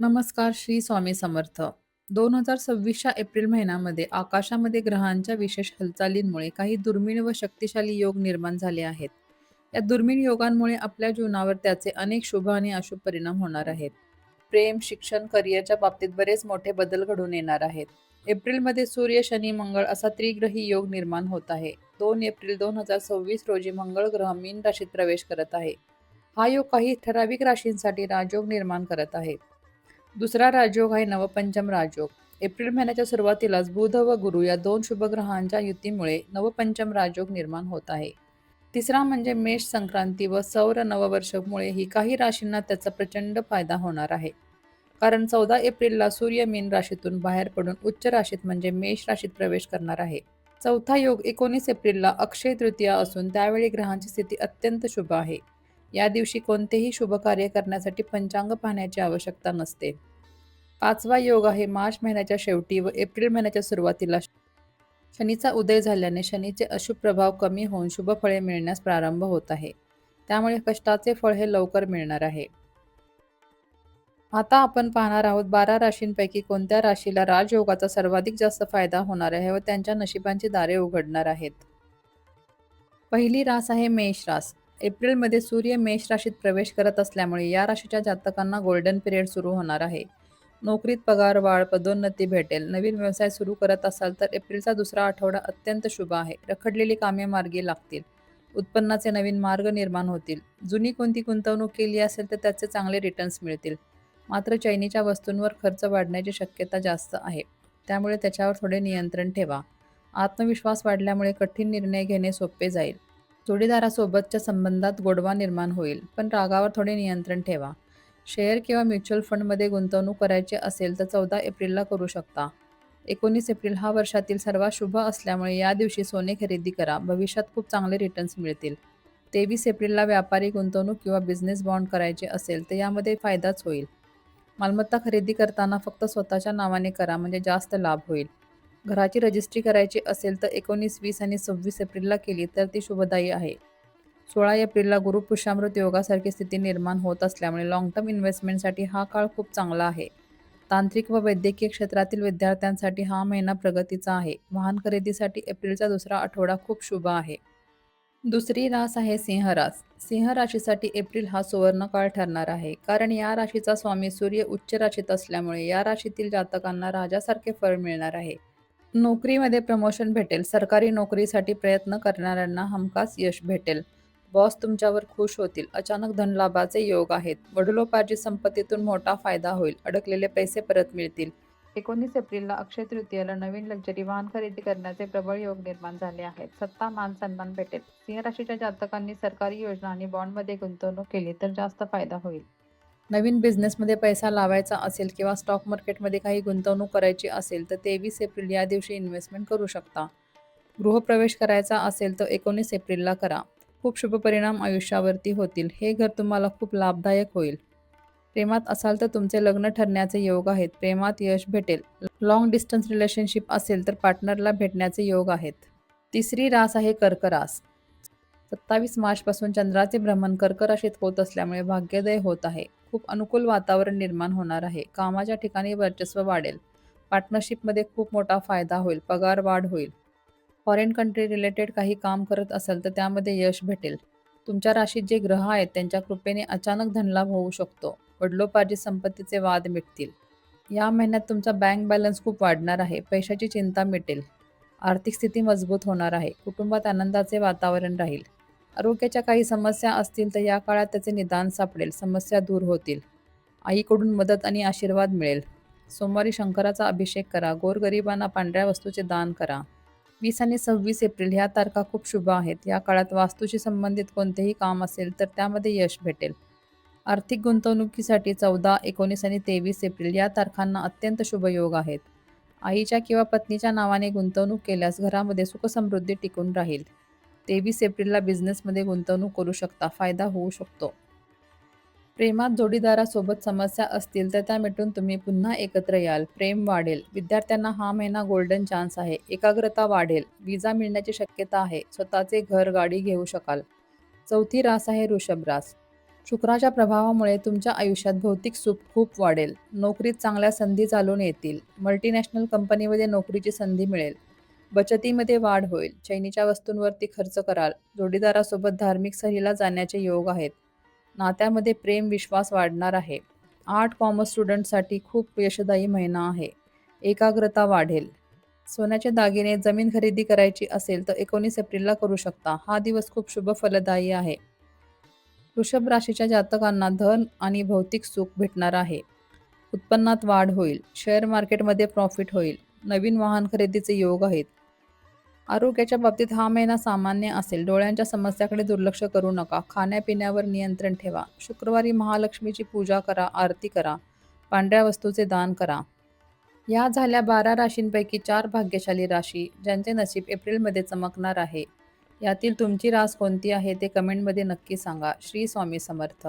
नमस्कार, श्री स्वामी समर्थ. 2026च्या एप्रिल महिन्यामध्ये आकाशामध्ये ग्रहांच्या विशेष हालचालींमुळे काही दुर्मिळ व शक्तिशाली योग निर्माण झाले आहेत. या दुर्मिळ योगांमुळे आपल्या जीवनावर त्याचे अनेक शुभ आणि अशुभ परिणाम होणार आहेत. प्रेम, शिक्षण, करिअरच्या बाबतीत बरेच मोठे बदल घडून येणार आहेत. एप्रिलमध्ये सूर्य, शनी, मंगळ असा त्रिग्रही योग निर्माण होत आहे. 2 एप्रिल 2026 रोजी मंगळ ग्रह मीन राशीत प्रवेश करत आहे. हा योग काही ठराविक राशींसाठी राजयोग निर्माण करत आहे. दुसरा राजयोग आहे नवपंचम राजयोग. एप्रिल महिन्याच्या सुरुवातीलाच बुध व गुरु या दोन शुभग्रहांच्या युतीमुळे नवपंचम राजयोग निर्माण होत आहे. तिसरा म्हणजे मेष संक्रांती व सौर नववर्षमुळेही काही राशींना त्याचा प्रचंड फायदा होणार आहे. कारण 14 एप्रिलला सूर्य मीन राशीतून बाहेर पडून उच्च राशीत म्हणजे मेष राशीत प्रवेश करणार आहे. चौथा योग 19 एप्रिलला अक्षय तृतीया असून त्यावेळी ग्रहांची स्थिती अत्यंत शुभ आहे. या दिवशी कोणतेही शुभ कार्य करण्यासाठी पंचांग पाहण्याची आवश्यकता नसते. पाचवा योग आहे मार्च महिन्याच्या शेवटी व एप्रिल महिन्याच्या सुरुवातीला शनीचा उदय झाल्याने शनीचे अशुभ प्रभाव कमी होऊन शुभ फळे मिळण्यास प्रारंभ होत आहे. त्यामुळे कष्टाचे फळ हे लवकर मिळणार आहे. आता आपण पाहणार आहोत 12 राशींपैकी कोणत्या राशीला राजयोगाचा सर्वाधिक जास्त फायदा होणार आहे व त्यांच्या नशिबांची दारे उघडणार आहेत. पहिली रास आहे मेष रास. एप्रिलमध्ये सूर्य मेष राशीत प्रवेश करत असल्यामुळे या राशीच्या जातकांना गोल्डन पिरियड सुरू होणार आहे. नोकरीत पगार वाढ, पदोन्नती भेटेल. नवीन व्यवसाय सुरू करत असाल तर एप्रिलचा दुसरा आठवडा अत्यंत शुभ आहे. रखडलेली कामे मार्गी लागतील. उत्पन्नाचे नवीन मार्ग निर्माण होतील. जुनी कोणती गुंतवणूक केली असेल तर त्याचे चांगले रिटर्न्स मिळतील. मात्र चैनीच्या वस्तूंवर खर्च वाढण्याची शक्यता जास्त आहे. त्यामुळे त्याच्यावर थोडे नियंत्रण ठेवा. आत्मविश्वास वाढल्यामुळे कठीण निर्णय घेणे सोपे जाईल. जोडीदारासोबतच्या संबंधात गोडवा निर्माण होईल, पण रागावर थोडे नियंत्रण ठेवा. शेअर किंवा म्युच्युअल फंडमध्ये गुंतवणूक करायची असेल तर 14 एप्रिलला करू शकता. 19 एप्रिल हा वर्षातील सर्वात शुभ असल्यामुळे या दिवशी सोने खरेदी करा. भविष्यात खूप चांगले रिटर्न्स मिळतील. 23 एप्रिलला व्यापारी गुंतवणूक किंवा बिझनेस बॉन्ड करायचे असेल तर यामध्ये फायदाच होईल. मालमत्ता खरेदी करताना फक्त स्वतःच्या नावाने करा म्हणजे जास्त लाभ होईल. घराची रजिस्ट्री करायची असेल तर 19, 20 आणि 26 एप्रिलला केली तर ती शुभदायी आहे. 16 एप्रिलला गुरुपुष्यामृत योगासारखी स्थिती निर्माण होत असल्यामुळे लाँग टर्म इन्व्हेस्टमेंटसाठी हा काळ खूप चांगला आहे. तांत्रिक व वैद्यकीय क्षेत्रातील विद्यार्थ्यांसाठी हा महिना प्रगतीचा आहे. वाहन खरेदीसाठी एप्रिलचा दुसरा आठवडा खूप शुभ आहे. दुसरी रास आहे सिंह रास. सिंह राशीसाठी एप्रिल हा सुवर्णकाळ ठरणार आहे. कारण या राशीचा स्वामी सूर्य उच्च राशीत असल्यामुळे या राशीतील जातकांना राजासारखे फळ मिळणार आहे. नोकरीमध्ये प्रमोशन भेटेल. सरकारी नोकरीसाठी प्रयत्न करणाऱ्यांना हमखास यश भेटेल. बॉस तुमच्यावर खुश होतील. अचानक धनलाभाचे योग आहेत. वडिलोपार्जित संपत्तीतून मोठा फायदा होईल. अडकलेले पैसे परत मिळतील. 19 एप्रिलला अक्षय तृतीयेला नवीन लक्झरी वाहन खरेदी करण्याचे प्रबळ योग निर्माण झाले आहेत. सत्ता, मान, सन्मान भेटेल. सिंह राशीच्या जातकांनी सरकारी योजना आणि बॉन्डमध्ये गुंतवणूक केली तर जास्त फायदा होईल. नवीन बिझनेसमध्ये पैसा लावायचा असेल किंवा स्टॉक मार्केटमध्ये काही गुंतवणूक करायची असेल तर 23 एप्रिल या दिवशी इन्व्हेस्टमेंट करू शकता. गृहप्रवेश करायचा असेल तर 19 एप्रिलला करा. खूप शुभ परिणाम आयुष्यावरती होतील. हे घर तुम्हाला खूप लाभदायक होईल. प्रेमात असाल तर तुमचे लग्न ठरण्याचे योग आहेत. प्रेमात यश भेटेल. लाँग डिस्टन्स रिलेशनशिप असेल तर पार्टनरला भेटण्याचे योग आहेत. तिसरी रास आहे कर्क रास. 27 मार्चपासून चंद्राचे भ्रमण कर्क राशीत होत असल्यामुळे भाग्योदय होत आहे. खूप अनुकूल वातावरण निर्माण होणार आहे. कामाच्या ठिकाणी वर्चस्व वाढेल. पार्टनरशिपमध्ये खूप मोठा फायदा होईल. पगार वाढ होईल. फॉरेन कंट्री रिलेटेड काही काम करत असाल तर त्यामध्ये यश भेटेल. तुमच्या राशीत जे ग्रह आहेत त्यांच्या कृपेने अचानक धनलाभ होऊ शकतो. वडिलोपार्जित संपत्तीचे वाद मिटतील. या महिन्यात तुमचा बँक बॅलन्स खूप वाढणार आहे. पैशाची चिंता मिटेल. आर्थिक स्थिती मजबूत होणार आहे. कुटुंबात आनंदाचे वातावरण राहील. आरोग्याच्या काही समस्या असतील तर या काळात त्याचे निदान सापडेल. समस्या दूर होतील. आईकडून मदत आणि आशीर्वाद मिळेल. सोमवारी शंकराचा अभिषेक करा. गोरगरिबांना पांढऱ्या वस्तूचे दान करा. 20 आणि 26 एप्रिल ह्या तारखा खूप शुभ आहेत. या काळात वास्तूशी संबंधित कोणतेही काम असेल तर त्यामध्ये यश भेटेल. आर्थिक गुंतवणुकीसाठी 14, 19 आणि 23 एप्रिल या तारखांना अत्यंत शुभ योग आहेत. आईच्या किंवा पत्नीच्या नावाने गुंतवणूक केल्यास घरामध्ये सुखसमृद्धी टिकून राहील. 23 एप्रिलला बिझनेसमध्ये गुंतवणूक करू शकता. फायदा होऊ शकतो. प्रेमात जोडीदारासोबत समस्या असतील तर त्या मिटून तुम्ही पुन्हा एकत्र याल. प्रेम वाढेल. विद्यार्थ्यांना हा महिना गोल्डन चान्स आहे. एकाग्रता वाढेल. विजा मिळण्याची शक्यता आहे. स्वतःचे घर, गाडी घेऊ शकाल. चौथी रास आहे वृषभ रास. शुक्राच्या प्रभावामुळे तुमच्या आयुष्यात भौतिक सुख खूप वाढेल. नोकरीत चांगल्या संधी चालून येतील. मल्टीनॅशनल कंपनीमध्ये नोकरीची संधी मिळेल. बचतीमध्ये वाढ होईल. चैनीच्या वस्तूंवरती खर्च कराल. जोडीदारासोबत धार्मिक सहलीला जाण्याचे योग आहेत. नात्यामध्ये प्रेम विश्वास वाढणार आहे. आर्ट कॉमर्स स्टुडंटसाठी खूप यशदायी महिना आहे. एकाग्रता वाढेल. सोन्याचे दागिने जमीन खरेदी करायची असेल तर 19 एप्रिलला करू शकता. हा दिवस खूप शुभ फलदायी आहे. वृषभ राशीच्या जातकांना धन आणि भौतिक सुख भेटणार आहे. उत्पन्नात वाढ होईल. शेअर मार्केटमध्ये प्रॉफिट होईल. नवीन वाहन खरेदीचे योग आहेत. आरोग्याच्या बाबतीत हा महिना सामान्य असेल. डोळ्यांच्या समस्याकडे दुर्लक्ष करू नका. खाण्यापिण्यावर नियंत्रण ठेवा. शुक्रवारी महालक्ष्मीची पूजा करा, आरती करा. पांढऱ्या वस्तूचे दान करा. या झाल्या 12 राशींपैकी 4 भाग्यशाली राशी, ज्यांचे नशीब एप्रिलमध्ये चमकणार आहे. यातील तुमची रास कोणती आहे ते कमेंटमध्ये नक्की सांगा. श्री स्वामी समर्थ.